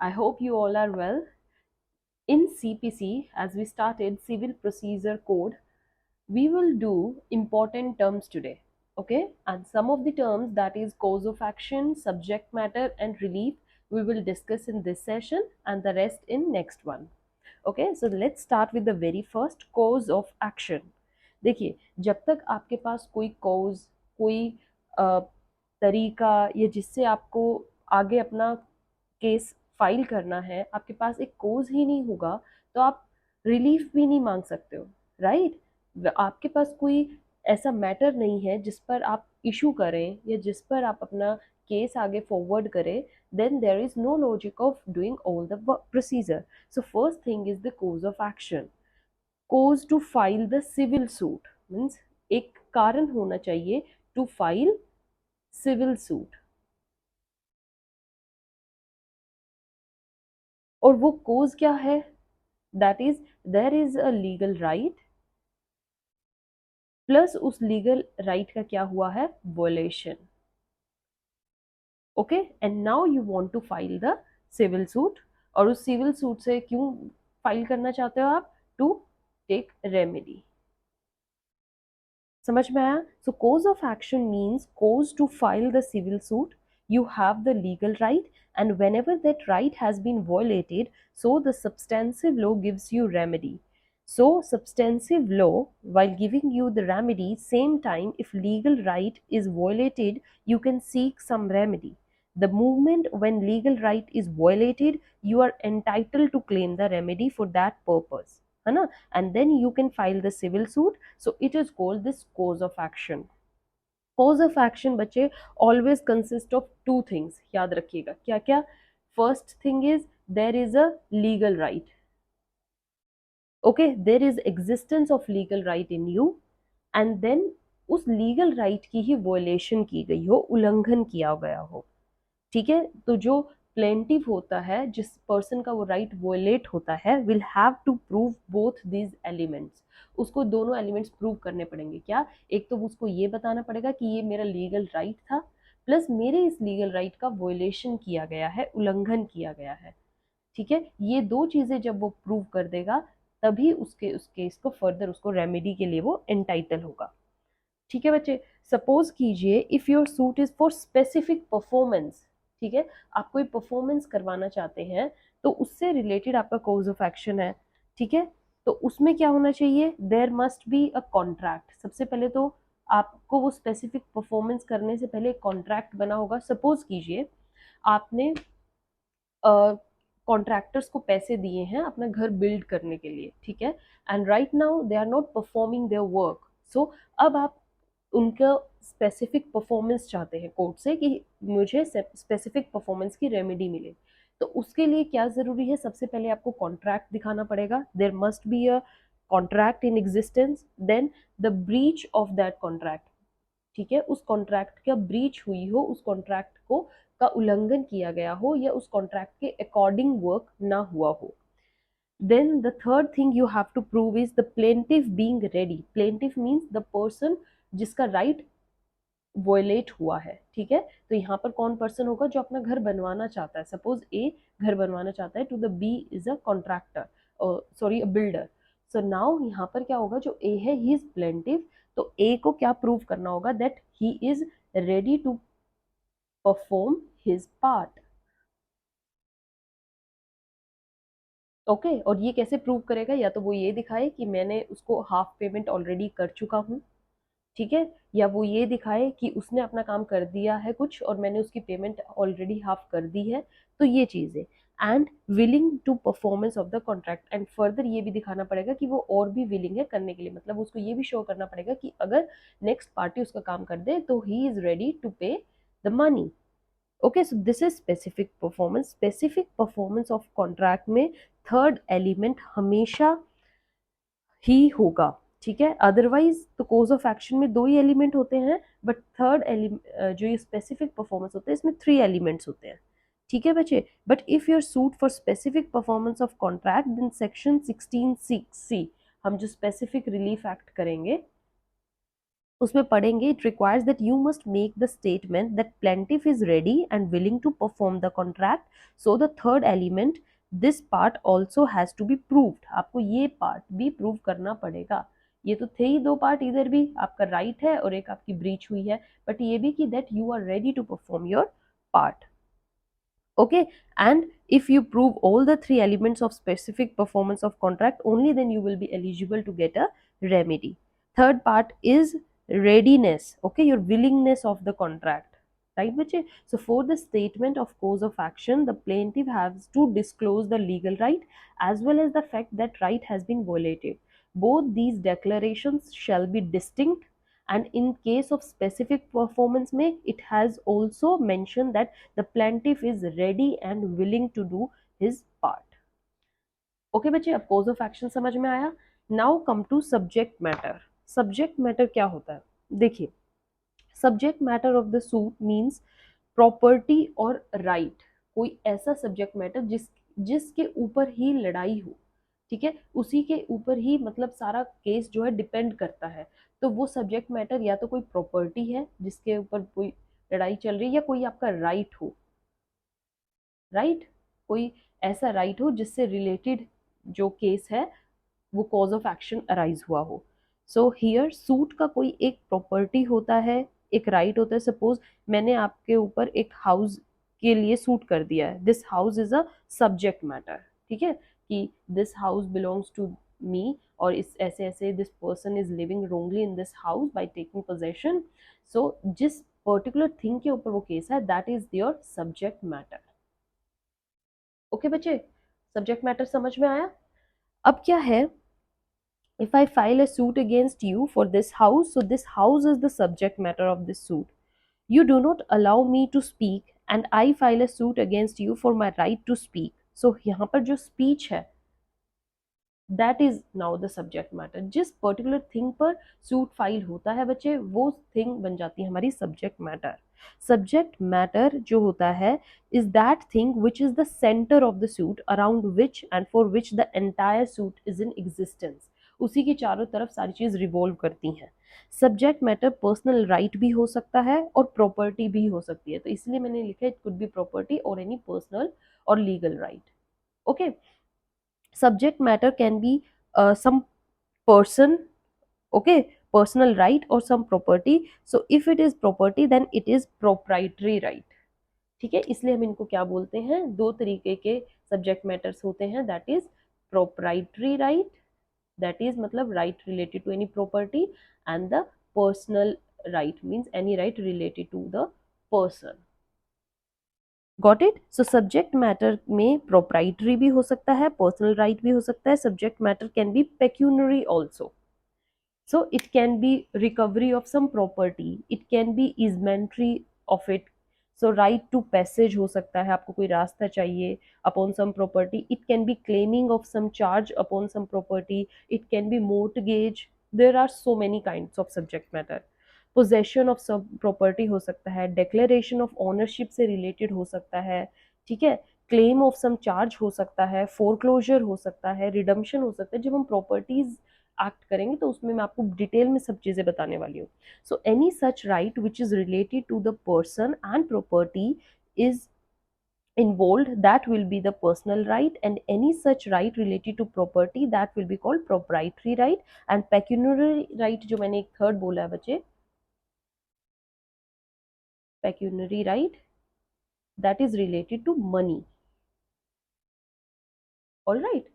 I hope you all are well. In CPC, as we started Civil Procedure Code, we will do important terms today. Okay, and some of the terms, that is cause of action, subject matter, and relief, we will discuss in this session, and the rest in next one. Okay, so let's start with the very first, cause of action. देखिए, जब तक आपके पास कोई cause, कोई अ, तरीका या जिससे आपको आगे अपना केस फाइल करना है, आपके पास एक कोज ही नहीं होगा, तो आप रिलीफ भी नहीं मांग सकते हो, राइट? आपके पास कोई ऐसा मैटर नहीं है जिस पर आप इशू करें या जिस पर आप अपना केस आगे फॉरवर्ड करें, then there is no logic of doing all the procedure. So first thing is the cause of action. Cause to file the civil suit means एक कारण होना चाहिए to file civil suit. और वो cause क्या है? That is, there is a legal right plus उस legal right का क्या हुआ है? Violation. Okay, and now you want to file the civil suit. और उस सिविल सूट से क्यों फाइल करना चाहते हो आप? To take remedy. समझ में आया? So cause of action means cause to file the civil suit. You have the legal right, and whenever that right has been violated, so the substantive law gives you remedy. So substantive law, while giving you the remedy, same time if legal right is violated, you can seek some remedy. The moment when legal right is violated, you are entitled to claim the remedy for that purpose, है ना? And then you can file the civil suit. So it is called this cause of action. Cause of action बच्चे always consist of two things. याद रखिएगा क्या क्या? First thing is there is a legal right. Okay, there is existence of legal right in you, and then उस legal right की ही violation की गई हो, उल्लंघन किया गया हो. ठीक है, तो जो प्लेंटिव होता है, जिस पर्सन का वो राइट वॉयलेट होता है, will have to prove both these elements. उसको दोनों एलिमेंट्स प्रूव करने पड़ेंगे. क्या? एक तो उसको ये बताना पड़ेगा कि ये मेरा लीगल राइट था, प्लस मेरे इस लीगल राइट का वॉयलेशन किया गया है, उल्लंघन किया गया है. ठीक है, ये दो चीजें जब वो प्रूव कर देगा, तभी उस केस को फर्दर उसको रेमेडी के लिए वो एंटाइटल होगा. ठीक है बच्चे, सपोज कीजिए if your suit is for specific performance. ठीक है, आप कोई परफॉर्मेंस करवाना चाहते हैं, तो उससे रिलेटेड आपका कोर्स ऑफ एक्शन है. ठीक है, तो उसमें क्या होना चाहिए? There must be a contract. सबसे पहले तो आपको वो स्पेसिफिक परफॉर्मेंस करने से पहले कॉन्ट्रैक्ट बना होगा. सपोज कीजिए आपने कॉन्ट्रैक्टर्स को पैसे दिए हैं अपना घर बिल्ड करने के लिए. ठीक है, and right now they are not performing their work. So अब आप उनका स्पेसिफिक परफॉर्मेंस चाहते हैं कोर्ट से कि मुझे स्पेसिफिक परफॉर्मेंस की रेमेडी मिले. तो उसके लिए क्या जरूरी है? सबसे पहले आपको कॉन्ट्रैक्ट दिखाना पड़ेगा. There must be a contract in existence. Then the breach of that contract. ठीक है, उस कॉन्ट्रैक्ट का ब्रीच हुई हो, उस कॉन्ट्रैक्ट को का उल्लंघन किया गया हो, या उस कॉन्ट्रैक्ट के अकॉर्डिंग वर्क ना हुआ हो. Then the third thing you have to prove is the plaintiff being ready. Plaintiff means the person जिसका राइट वॉयलेट हुआ है. ठीक है, तो यहाँ पर कौन पर्सन होगा? जो अपना घर बनवाना चाहता है. सपोज ए घर बनवाना चाहता है, to the B is a contractor, sorry a builder. So now यहाँ पर क्या होगा? जो ए है ही इज प्लेंटिव, तो ए को क्या प्रूव करना होगा? That he is ready to perform his part. Okay, और ये कैसे प्रूव करेगा? या तो वो ये दिखाए कि मैंने उसको हाफ पेमेंट ऑलरेडी कर चुका हूँ. ठीक है, या वो ये दिखाए कि उसने अपना काम कर दिया है कुछ और मैंने उसकी पेमेंट ऑलरेडी हाफ कर दी है. तो ये चीज़ है. And willing to performance of the contract. And further ये भी दिखाना पड़ेगा कि वो और भी विलिंग है करने के लिए. मतलब उसको ये भी शो करना पड़ेगा कि अगर नेक्स्ट पार्टी उसका काम कर दे तो ही इज रेडी टू पे the money. Okay, so this is specific performance. Specific performance of contract में थर्ड एलिमेंट हमेशा ही होगा. ठीक है, अदरवाइज तो कोर्स ऑफ एक्शन में दो ही एलिमेंट होते हैं, बट थर्ड एलिमेंट जो ये स्पेसिफिक परफॉर्मेंस होते हैं, इसमें थ्री एलिमेंट्स होते हैं. ठीक है बच्चे, but if your suit for specific performance of contract, then section 16(6)(c), हम जो स्पेसिफिक रिलीफ एक्ट करेंगे उसमें पढ़ेंगे, it requires that you must make the statement that plaintiff is ready and willing to perform the contract. So the third element, this part also has to be proved. आपको ये part भी prove करना पड़ेगा। ये तो थे ही दो part, इधर भी आपका राइट है और एक आपकी ब्रीच हुई है, बट ये भी कि that you are ready to perform your part. Okay, and if you prove all the three elements of specific performance of contract, only then you will be eligible to get a remedy. Third part is readiness, okay, your willingness of the contract, right bache? So for the statement of cause of action, the plaintiff has to disclose the legal right as well as the fact that right has been violated. Both these declarations shall be distinct, and in case of specific performance may, it has also mentioned that the plaintiff is ready and willing to do his part. Okay बच्चे, अब cause of action समझ में आया। Now come to subject matter. Subject matter क्या होता है? देखिए, subject matter of the suit means property और राइट, कोई ऐसा सब्जेक्ट मैटर जिसके ऊपर ही लड़ाई हो, ठीक है, उसी के ऊपर ही मतलब सारा केस जो है डिपेंड करता है। तो वो सब्जेक्ट मैटर या तो कोई प्रॉपर्टी है जिसके ऊपर कोई लड़ाई चल रही है, या कोई आपका राइट हो, राइट, कोई ऐसा राइट हो जिससे रिलेटेड जो केस है वो कॉज ऑफ एक्शन अराइज हुआ हो। सो हियर सूट का कोई एक प्रॉपर्टी होता है, एक राइट होता है। सपोज मैंने आपके ऊपर एक हाउस के लिए सूट कर दिया है, this house is a subject matter, ठीक है, कि this house belongs to me, और इस ऐसे ऐसे this person is living wrongly in this house by taking possession. So जिस पर्टिकुलर थिंग के ऊपर वो केस है, that is your subject matter. Okay बच्चे, सब्जेक्ट मैटर समझ में आया? अब क्या है, if I file a suit against you for this house, so this house is the subject matter of this suit. You do not allow me to speak and I file a suit against you for my right to speak. So यहाँ पर जो speech है, that is now the subject matter. जिस particular thing पर suit file होता है बच्चे, वो थिंग बन जाती है हमारी सब्जेक्ट मैटर। सब्जेक्ट मैटर जो होता है is that thing which is the centre of the suit, around which and for which the entire suit is in existence. उसी के चारों तरफ सारी चीज रिवॉल्व करती हैं। सब्जेक्ट मैटर पर्सनल राइट भी हो सकता है और प्रॉपर्टी भी हो सकती है, तो इसलिए मैंने लिखा इट कुड बी प्रॉपर्टी और एनी पर्सनल और legal right. Okay, subject matter can be some person, okay, personal right or some property. So if it is property then it is proprietary right, ठीक है, इसलिए हम इनको क्या बोलते हैं, दो तरीके के सब्जेक्ट मैटर्स होते हैं, that is proprietary right, that is मतलब right related to any property, and the personal right means any right related to the person. Got it? So subject matter में प्रोप्राइटरी भी हो सकता है, पर्सनल राइट भी हो सकता है। Subject matter can be pecuniary also, so it can be recovery of some property, it can be easementary of it. So right to passage हो सकता है, आपको कोई रास्ता चाहिए upon some property, it can be claiming of some charge upon some property, it can be mortgage, there are so many kinds of subject matter. Possession of सब property हो सकता है, डिक्लेरेशन ऑफ ओनरशिप से related हो सकता है, ठीक है, क्लेम ऑफ सम चार्ज हो सकता है, फोरक्लोजर हो सकता है, रिडम्पशन हो सकता है। जब हम प्रॉपर्टीज एक्ट करेंगे तो उसमें मैं आपको डिटेल में सब चीजें बताने वाली हूँ। So any such right which is related to the person and property is involved, that will be the personal right, and any such right related to property that will be called proprietary right, and pecuniary right जो मैंने एक third बोला है बच्चे, pecuniary right, that is related to money। All right,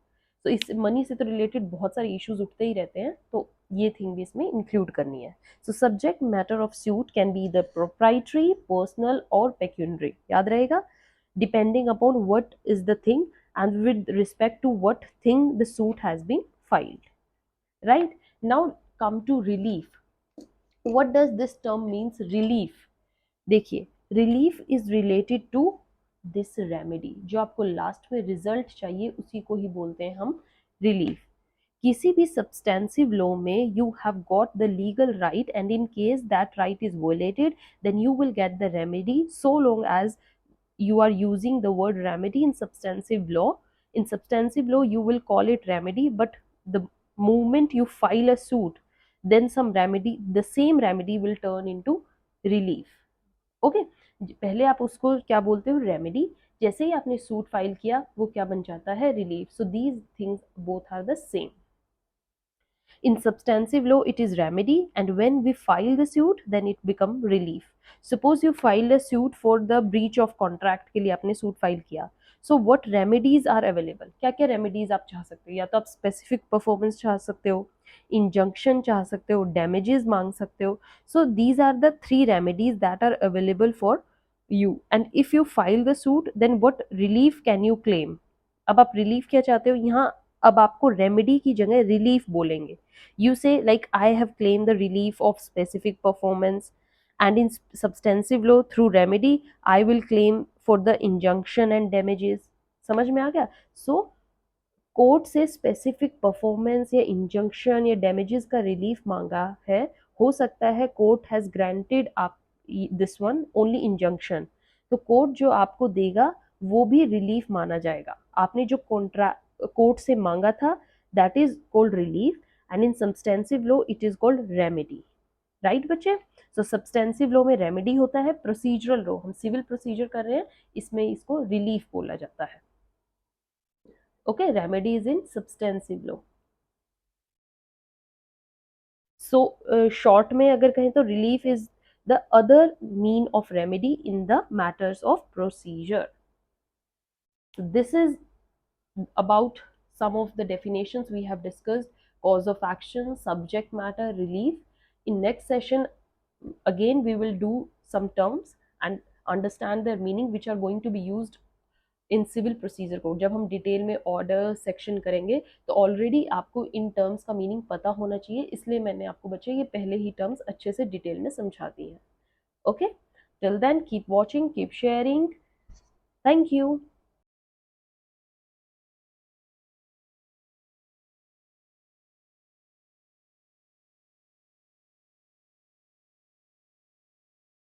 तो इस money से तो रिलेटेड बहुत सारे इश्यूज उठते ही रहते हैं, तो ये थिंग भी इसमें इंक्लूड करनी है। So subject matter of suit can be the proprietary, personal और पेक्यूनरी, याद रहेगा, depending upon what is the thing and with respect to what thing the suit has been filed, right. Now come to relief. What does this term means relief? देखिए, relief is related to this remedy, जो आपको last में result चाहिए उसी को ही बोलते हैं हम रिलीफ। किसी भी सब्सटेंसिव लॉ में you have got the legal right, and in case that right is violated then you will get the remedy, so long as you are using the word remedy in substantive law. In substantive law you will call it remedy, but the moment you file a suit, then some remedy, the same remedy will turn into relief. Okay, पहले आप उसको क्या बोलते हो, remedy, जैसे ही आपने suit file किया वो क्या बन जाता है, relief. So these things both are the same. In substantive law, it is remedy, and when we file the suit, then it become relief. Suppose you filed a suit for the breach of contract के लिए आपने suit file किया. So what remedies are available? क्या क्या remedies आप चाह सकते हो? या तो आप specific performance चाह सकते हो, injunction चाह सकते हो, damages मांग सकते हो. So these are the three remedies that are available for you. And if you file the suit, then what relief can you claim? अब आप relief क्या चाहते हो यहाँ? अब आपको remedy की जगह relief बोलेंगे. You say like, I have claimed the relief of specific performance, and in substantive law through remedy I will claim for the injunction and damages. समझ में आ गया? So कोर्ट से स्पेसिफिक परफॉर्मेंस या injunction या damages का relief मांगा है, हो सकता है कोर्ट हैज ग्रांटेड आप दिस वन ओनली इंजंक्शन, तो कोर्ट जो आपको देगा वो भी रिलीफ माना जाएगा. आपने जो कॉन्ट्रा कोर्ट से मांगा था that is called relief, and in substantive law it is called remedy. Right बच्चे? सो सब्सटेंसिव लॉ में रेमेडी होता है, प्रोसीजरल लॉ हम सिविल प्रोसीजर कर रहे हैं इसमें इसको रिलीफ बोला जाता है. Okay, remedy is in substantive law. So short में अगर कहें तो relief is the other mean of remedy in the matters of procedure. So this is about some of the definitions we have discussed: cause of action, subject matter, relief. In next session again we will do some terms and understand their meaning which are going to be used in civil procedure code. जब हम detail में order section करेंगे तो already आपको in terms का meaning पता होना चाहिए, इसलिए मैंने आपको बच्चे ये पहले ही टर्म्स अच्छे से डिटेल में समझा दी हैं. Okay, till then keep watching, keep sharing. Thank you.